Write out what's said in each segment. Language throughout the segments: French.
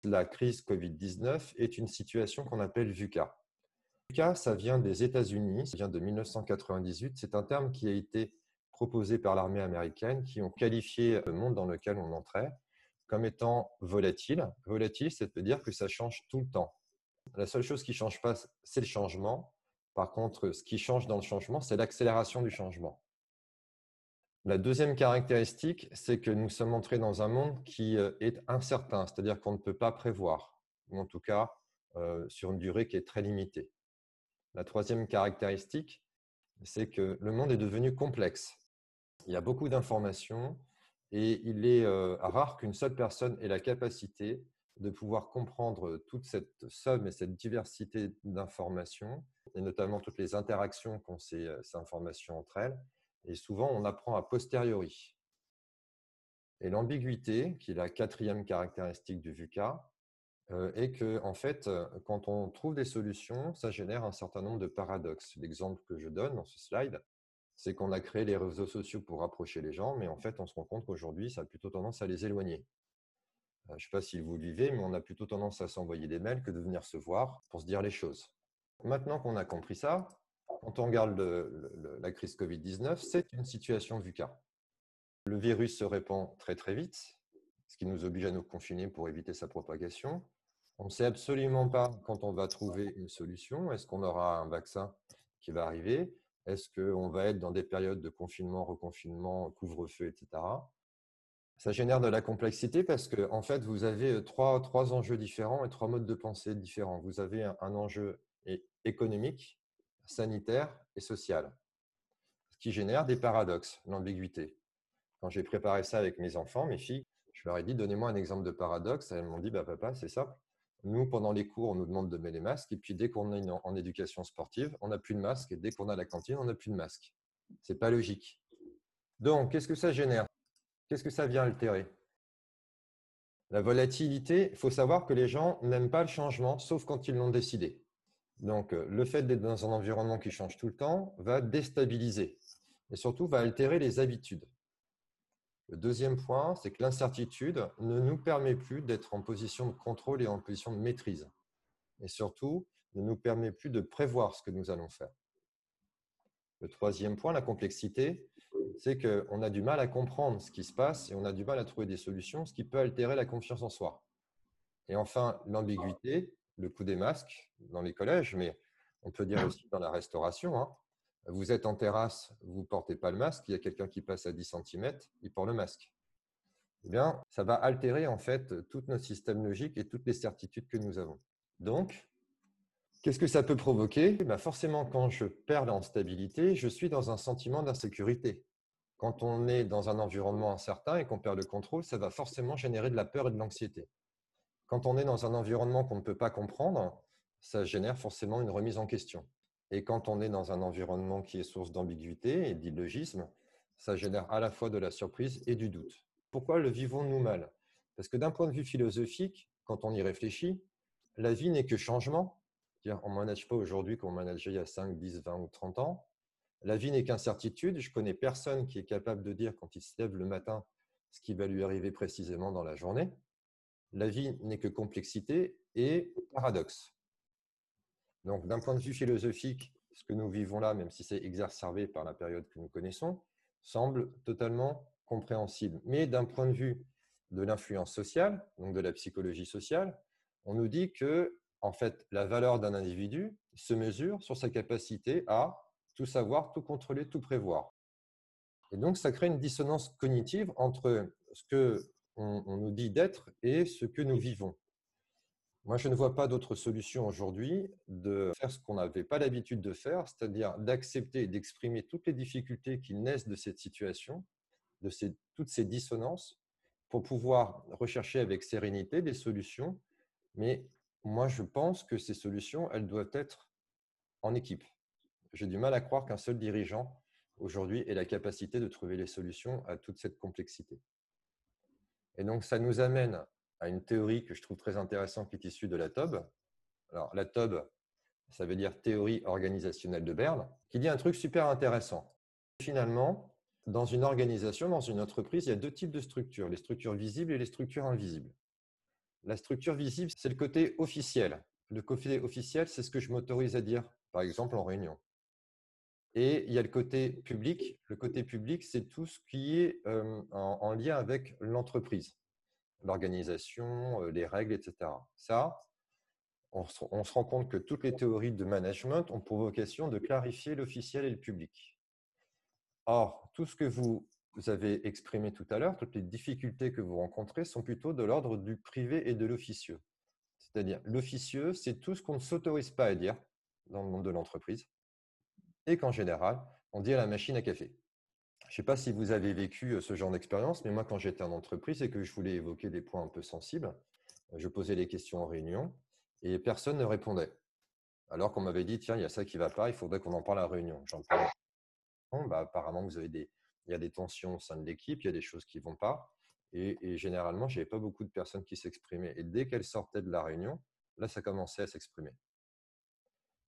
La crise Covid-19 est une situation qu'on appelle VUCA. VUCA, ça vient des États-Unis, ça vient de 1998. C'est un terme qui a été proposé par l'armée américaine, qui ont qualifié le monde dans lequel on entrait comme étant volatile. Volatile, c'est-à-dire que ça change tout le temps. La seule chose qui ne change pas, c'est le changement. Par contre, ce qui change dans le changement, c'est l'accélération du changement. La deuxième caractéristique, c'est que nous sommes entrés dans un monde qui est incertain, c'est-à-dire qu'on ne peut pas prévoir, ou en tout cas sur une durée qui est très limitée. La troisième caractéristique, c'est que le monde est devenu complexe. Il y a beaucoup d'informations et il est rare qu'une seule personne ait la capacité de pouvoir comprendre toute cette somme et cette diversité d'informations, et notamment toutes les interactions qu'ont ces informations entre elles. Et souvent, on apprend a posteriori. Et l'ambiguïté, qui est la quatrième caractéristique du VUCA, est que, en fait, quand on trouve des solutions, ça génère un certain nombre de paradoxes. L'exemple que je donne dans ce slide, c'est qu'on a créé les réseaux sociaux pour rapprocher les gens, mais en fait, on se rend compte qu'aujourd'hui, ça a plutôt tendance à les éloigner. Je ne sais pas si vous le vivez, mais on a plutôt tendance à s'envoyer des mails que de venir se voir pour se dire les choses. Maintenant qu'on a compris ça, quand on regarde la crise Covid-19, c'est une situation VUCA. Le virus se répand très très vite, ce qui nous oblige à nous confiner pour éviter sa propagation. On ne sait absolument pas quand on va trouver une solution. Est-ce qu'on aura un vaccin qui va arriver? Est-ce qu'on va être dans des périodes de confinement, reconfinement, couvre-feu, etc. Ça génère de la complexité parce que, en fait, vous avez trois enjeux différents et trois modes de pensée différents. Vous avez un enjeu économique, sanitaire et social, ce qui génère des paradoxes, l'ambiguïté. Quand j'ai préparé ça avec mes enfants, mes filles, je leur ai dit, donnez-moi un exemple de paradoxe. Elles m'ont dit, bah, papa, c'est simple. Nous, pendant les cours, on nous demande de mettre les masques. Et puis, dès qu'on est en éducation sportive, on n'a plus de masque. Et dès qu'on a la cantine, on n'a plus de masque. Ce n'est pas logique. Donc, qu'est-ce que ça génère? Qu'est-ce que ça vient altérer? La volatilité, il faut savoir que les gens n'aiment pas le changement, sauf quand ils l'ont décidé. Donc, le fait d'être dans un environnement qui change tout le temps va déstabiliser et surtout va altérer les habitudes. Le deuxième point, c'est que l'incertitude ne nous permet plus d'être en position de contrôle et en position de maîtrise. Et surtout, ne nous permet plus de prévoir ce que nous allons faire. Le troisième point, la complexité, c'est qu'on a du mal à comprendre ce qui se passe et on a du mal à trouver des solutions, ce qui peut altérer la confiance en soi. Et enfin, l'ambiguïté, le coût des masques dans les collèges, mais on peut dire aussi dans la restauration. Hein. Vous êtes en terrasse, vous ne portez pas le masque, il y a quelqu'un qui passe à 10 cm, il porte le masque. Eh bien, ça va altérer en fait tout notre système logique et toutes les certitudes que nous avons. Donc, qu'est-ce que ça peut provoquer? Forcément, quand je perds en stabilité, je suis dans un sentiment d'insécurité. Quand on est dans un environnement incertain et qu'on perd le contrôle, ça va forcément générer de la peur et de l'anxiété. Quand on est dans un environnement qu'on ne peut pas comprendre, ça génère forcément une remise en question. Et quand on est dans un environnement qui est source d'ambiguïté et d'illogisme, ça génère à la fois de la surprise et du doute. Pourquoi le vivons-nous mal? Parce que d'un point de vue philosophique, quand on y réfléchit, la vie n'est que changement. On ne manage pas aujourd'hui comme on manageait il y a 5, 10, 20 ou 30 ans. La vie n'est qu'incertitude. Je ne connais personne qui est capable de dire quand il se lève le matin ce qui va lui arriver précisément dans la journée. La vie n'est que complexité et paradoxe. Donc, d'un point de vue philosophique, ce que nous vivons là, même si c'est exacerbé par la période que nous connaissons, semble totalement compréhensible. Mais d'un point de vue de l'influence sociale, donc de la psychologie sociale, on nous dit que, en fait, la valeur d'un individu se mesure sur sa capacité à tout savoir, tout contrôler, tout prévoir. Et donc, ça crée une dissonance cognitive entre ce qu'on nous dit d'être et ce que nous vivons. Moi, je ne vois pas d'autre solution aujourd'hui de faire ce qu'on n'avait pas l'habitude de faire, c'est-à-dire d'accepter et d'exprimer toutes les difficultés qui naissent de cette situation, de toutes ces dissonances, pour pouvoir rechercher avec sérénité des solutions. Mais moi, je pense que ces solutions, elles doivent être en équipe. J'ai du mal à croire qu'un seul dirigeant, aujourd'hui, ait la capacité de trouver les solutions à toute cette complexité. Et donc, ça nous amène à une théorie que je trouve très intéressante qui est issue de la TOB. Alors, la TOB, ça veut dire théorie organisationnelle de Berne, qui dit un truc super intéressant. Finalement, dans une organisation, dans une entreprise, il y a deux types de structures, les structures visibles et les structures invisibles. La structure visible, c'est le côté officiel. Le côté officiel, c'est ce que je m'autorise à dire, par exemple en réunion. Et il y a le côté public. Le côté public, c'est tout ce qui est en lien avec l'entreprise, l'organisation, les règles, etc. Ça, on se rend compte que toutes les théories de management ont pour vocation de clarifier l'officiel et le public. Or, tout ce que vous avez exprimé tout à l'heure, toutes les difficultés que vous rencontrez sont plutôt de l'ordre du privé et de l'officieux. C'est-à-dire, l'officieux, c'est tout ce qu'on ne s'autorise pas à dire dans le monde de l'entreprise et qu'en général, on dit à la machine à café. Je ne sais pas si vous avez vécu ce genre d'expérience, mais moi, quand j'étais en entreprise et que je voulais évoquer des points un peu sensibles, je posais les questions en réunion et personne ne répondait. Alors qu'on m'avait dit, tiens, il y a ça qui ne va pas, il faudrait qu'on en parle à la réunion. J'en parle. Bah, apparemment, il y a des tensions au sein de l'équipe, il y a des choses qui ne vont pas. Et généralement, je n'avais pas beaucoup de personnes qui s'exprimaient. Et dès qu'elles sortaient de la réunion, là, ça commençait à s'exprimer.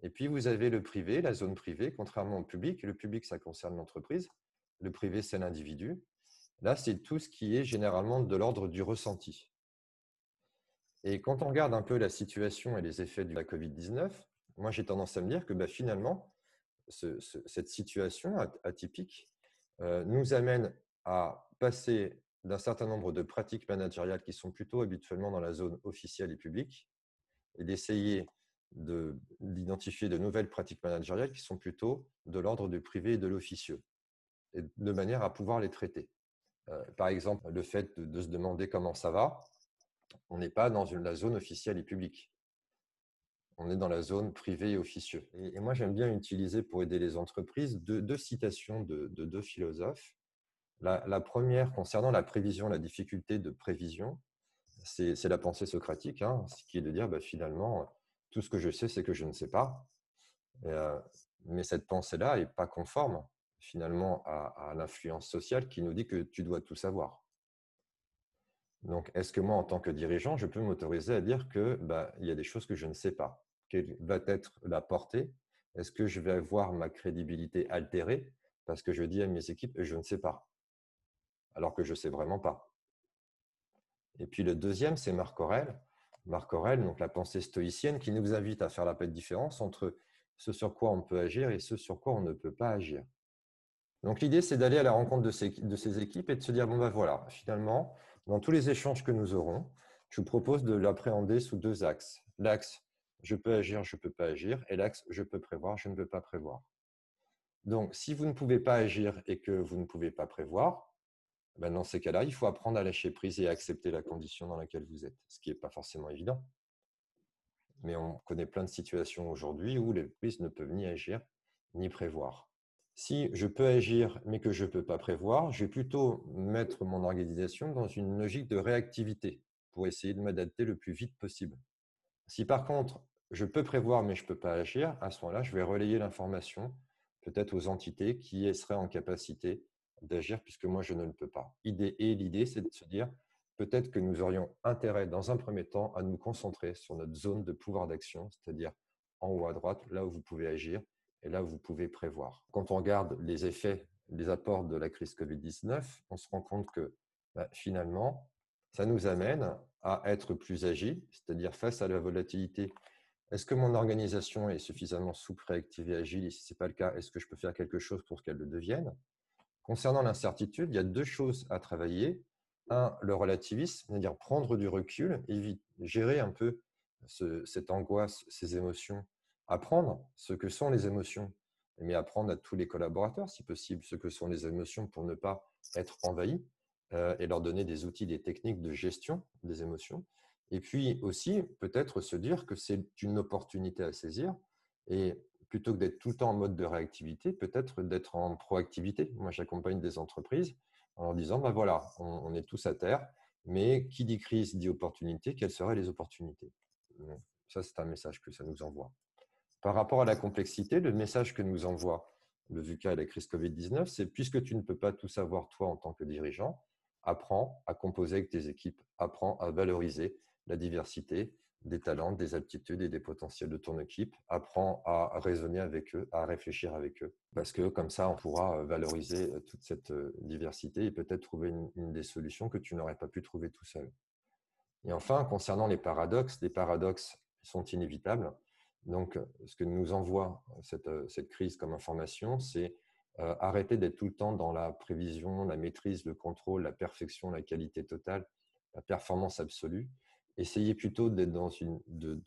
Et puis, vous avez le privé, la zone privée, contrairement au public. Le public, ça concerne l'entreprise. Le privé, c'est l'individu. Là, c'est tout ce qui est généralement de l'ordre du ressenti. Et quand on regarde un peu la situation et les effets de la Covid-19, moi, j'ai tendance à me dire que finalement, cette situation atypique nous amène à passer d'un certain nombre de pratiques managériales qui sont plutôt habituellement dans la zone officielle et publique et d'essayer d'identifier de nouvelles pratiques managériales qui sont plutôt de l'ordre du privé et de l'officieux, et de manière à pouvoir les traiter. Par exemple, le fait de se demander comment ça va, on n'est pas dans la zone officielle et publique. On est dans la zone privée et officieux. Et moi, j'aime bien utiliser pour aider les entreprises deux citations de deux philosophes. La première, concernant la prévision, la difficulté de prévision, c'est la pensée socratique, ce qui est de dire finalement, tout ce que je sais, c'est que je ne sais pas. Mais cette pensée-là n'est pas conforme finalement à l'influence sociale qui nous dit que tu dois tout savoir. Donc, est-ce que moi, en tant que dirigeant, je peux m'autoriser à dire que il y a des choses que je ne sais pas? Quelle va être la portée? Est-ce que je vais avoir ma crédibilité altérée parce que je dis à mes équipes, je ne sais pas, alors que je ne sais vraiment pas? Et puis le deuxième, c'est Marc Aurèle. Marc Aurèle, donc la pensée stoïcienne, qui nous invite à faire la petite différence entre ce sur quoi on peut agir et ce sur quoi on ne peut pas agir. Donc l'idée, c'est d'aller à la rencontre de ces équipes et de se dire, voilà, finalement, dans tous les échanges que nous aurons, je vous propose de l'appréhender sous deux axes. L'axe, je peux agir, je ne peux pas agir, et l'axe, je peux prévoir, je ne peux pas prévoir. Donc, si vous ne pouvez pas agir et que vous ne pouvez pas prévoir, dans ces cas-là, il faut apprendre à lâcher prise et à accepter la condition dans laquelle vous êtes, ce qui n'est pas forcément évident. Mais on connaît plein de situations aujourd'hui où les entreprises ne peuvent ni agir ni prévoir. Si je peux agir mais que je ne peux pas prévoir, je vais plutôt mettre mon organisation dans une logique de réactivité pour essayer de m'adapter le plus vite possible. Si par contre, je peux prévoir mais je ne peux pas agir, à ce moment-là, je vais relayer l'information peut-être aux entités qui seraient en capacité d'agir puisque moi, je ne le peux pas. Et l'idée, c'est de se dire peut-être que nous aurions intérêt, dans un premier temps, à nous concentrer sur notre zone de pouvoir d'action, c'est-à-dire en haut à droite, là où vous pouvez agir et là où vous pouvez prévoir. Quand on regarde les effets, les apports de la crise Covid-19, on se rend compte que finalement, ça nous amène à être plus agile, c'est-à-dire face à la volatilité. Est-ce que mon organisation est suffisamment souple, réactive et agile? Et si ce n'est pas le cas, est-ce que je peux faire quelque chose pour qu'elle le devienne? Concernant l'incertitude, il y a deux choses à travailler. Un, le relativisme, c'est-à-dire prendre du recul, gérer un peu cette angoisse, ces émotions, apprendre ce que sont les émotions, mais apprendre à tous les collaborateurs, si possible, ce que sont les émotions pour ne pas être envahis et leur donner des outils, des techniques de gestion des émotions. Et puis aussi, peut-être se dire que c'est une opportunité à saisir et plutôt que d'être tout le temps en mode de réactivité, peut-être d'être en proactivité. Moi, j'accompagne des entreprises en leur disant, voilà, on est tous à terre, mais qui dit crise dit opportunité, quelles seraient les opportunités? Ça, c'est un message que ça nous envoie. Par rapport à la complexité, le message que nous envoie le VUCA et la crise Covid-19, c'est puisque tu ne peux pas tout savoir toi en tant que dirigeant, apprends à composer avec tes équipes, apprends à valoriser la diversité des talents, des aptitudes et des potentiels de ton équipe, apprends à raisonner avec eux, à réfléchir avec eux, parce que comme ça, on pourra valoriser toute cette diversité et peut-être trouver une des solutions que tu n'aurais pas pu trouver tout seul. Et enfin, concernant les paradoxes sont inévitables. Donc, ce que nous envoie cette crise comme information, c'est arrêter d'être tout le temps dans la prévision, la maîtrise, le contrôle, la perfection, la qualité totale, la performance absolue. Essayez plutôt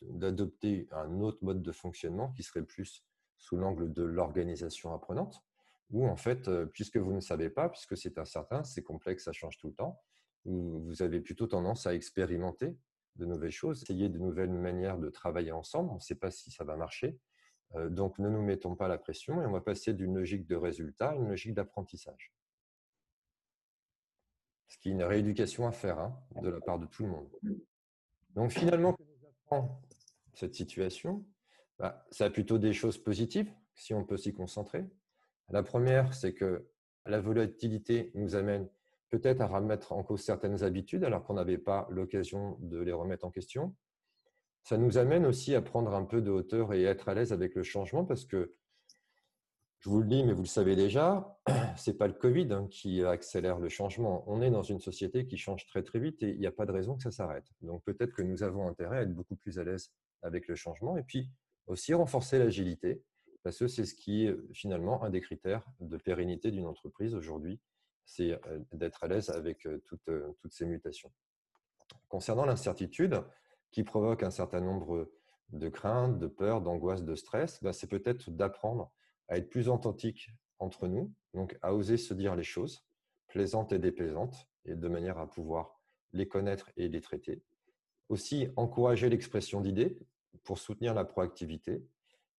d'adopter un autre mode de fonctionnement qui serait plus sous l'angle de l'organisation apprenante, où en fait, puisque vous ne savez pas, puisque c'est incertain, c'est complexe, ça change tout le temps, où vous avez plutôt tendance à expérimenter de nouvelles choses, essayer de nouvelles manières de travailler ensemble. On ne sait pas si ça va marcher. Donc, ne nous mettons pas la pression et on va passer d'une logique de résultat à une logique d'apprentissage. Ce qui est une rééducation à faire de la part de tout le monde. Donc, finalement, que nous apprend cette situation? Ça a plutôt des choses positives, si on peut s'y concentrer. La première, c'est que la volatilité nous amène peut-être à remettre en cause certaines habitudes alors qu'on n'avait pas l'occasion de les remettre en question. Ça nous amène aussi à prendre un peu de hauteur et être à l'aise avec le changement parce que, je vous le dis, mais vous le savez déjà, ce n'est pas le Covid qui accélère le changement. On est dans une société qui change très très vite et il n'y a pas de raison que ça s'arrête. Donc peut-être que nous avons intérêt à être beaucoup plus à l'aise avec le changement et puis aussi renforcer l'agilité parce que c'est ce qui est finalement un des critères de pérennité d'une entreprise aujourd'hui, c'est d'être à l'aise avec toutes ces mutations. Concernant l'incertitude, qui provoque un certain nombre de craintes, de peurs, d'angoisses, de stress, c'est peut-être d'apprendre à être plus authentique entre nous, donc à oser se dire les choses, plaisantes et déplaisantes, et de manière à pouvoir les connaître et les traiter. Aussi, encourager l'expression d'idées pour soutenir la proactivité,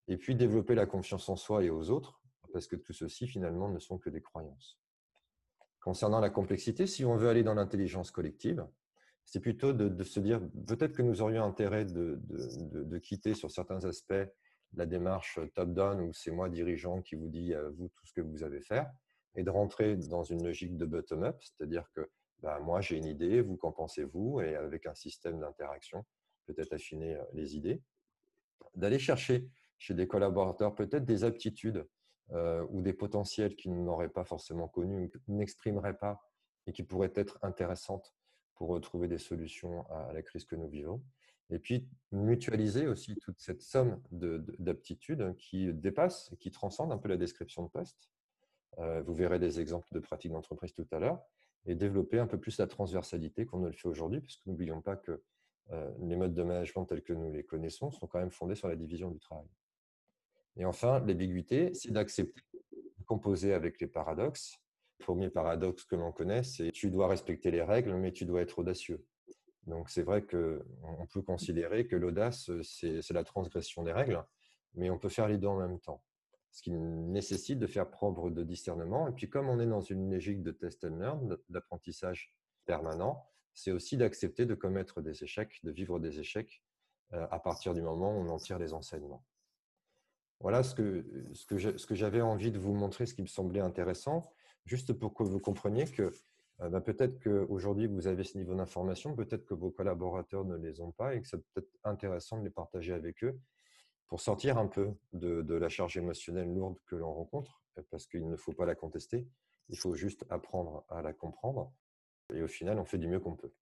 et puis développer la confiance en soi et aux autres, parce que tout ceci, finalement, ne sont que des croyances. Concernant la complexité, si on veut aller dans l'intelligence collective, c'est plutôt de se dire peut-être que nous aurions intérêt de quitter sur certains aspects la démarche top-down où c'est moi dirigeant qui vous dit à vous tout ce que vous avez faire et de rentrer dans une logique de bottom-up, c'est-à-dire que moi j'ai une idée, vous qu'en pensez-vous et avec un système d'interaction, peut-être affiner les idées. D'aller chercher chez des collaborateurs peut-être des aptitudes ou des potentiels qu'ils n'auraient pas forcément connus ou qu'ils n'exprimeraient pas et qui pourraient être intéressantes pour trouver des solutions à la crise que nous vivons. Et puis, mutualiser aussi toute cette somme d'aptitudes qui dépasse, qui transcende un peu la description de poste. Vous verrez des exemples de pratiques d'entreprise tout à l'heure et développer un peu plus la transversalité qu'on ne le fait aujourd'hui, puisque n'oublions pas que les modes de management tels que nous les connaissons sont quand même fondés sur la division du travail. Et enfin, l'ambiguïté, c'est d'accepter de composer avec les paradoxes. Le premier paradoxe que l'on connaît, c'est tu dois respecter les règles, mais tu dois être audacieux. Donc, c'est vrai qu'on peut considérer que l'audace, c'est la transgression des règles, mais on peut faire les deux en même temps. Ce qui nécessite de faire preuve de discernement. Et puis, comme on est dans une logique de test and learn, d'apprentissage permanent, c'est aussi d'accepter de commettre des échecs, de vivre des échecs à partir du moment où on en tire les enseignements. Voilà ce que j'avais envie de vous montrer, ce qui me semblait intéressant, juste pour que vous compreniez que peut-être qu'aujourd'hui, vous avez ce niveau d'information, peut-être que vos collaborateurs ne les ont pas et que c'est peut-être intéressant de les partager avec eux pour sortir un peu de la charge émotionnelle lourde que l'on rencontre, parce qu'il ne faut pas la contester, il faut juste apprendre à la comprendre et au final, on fait du mieux qu'on peut.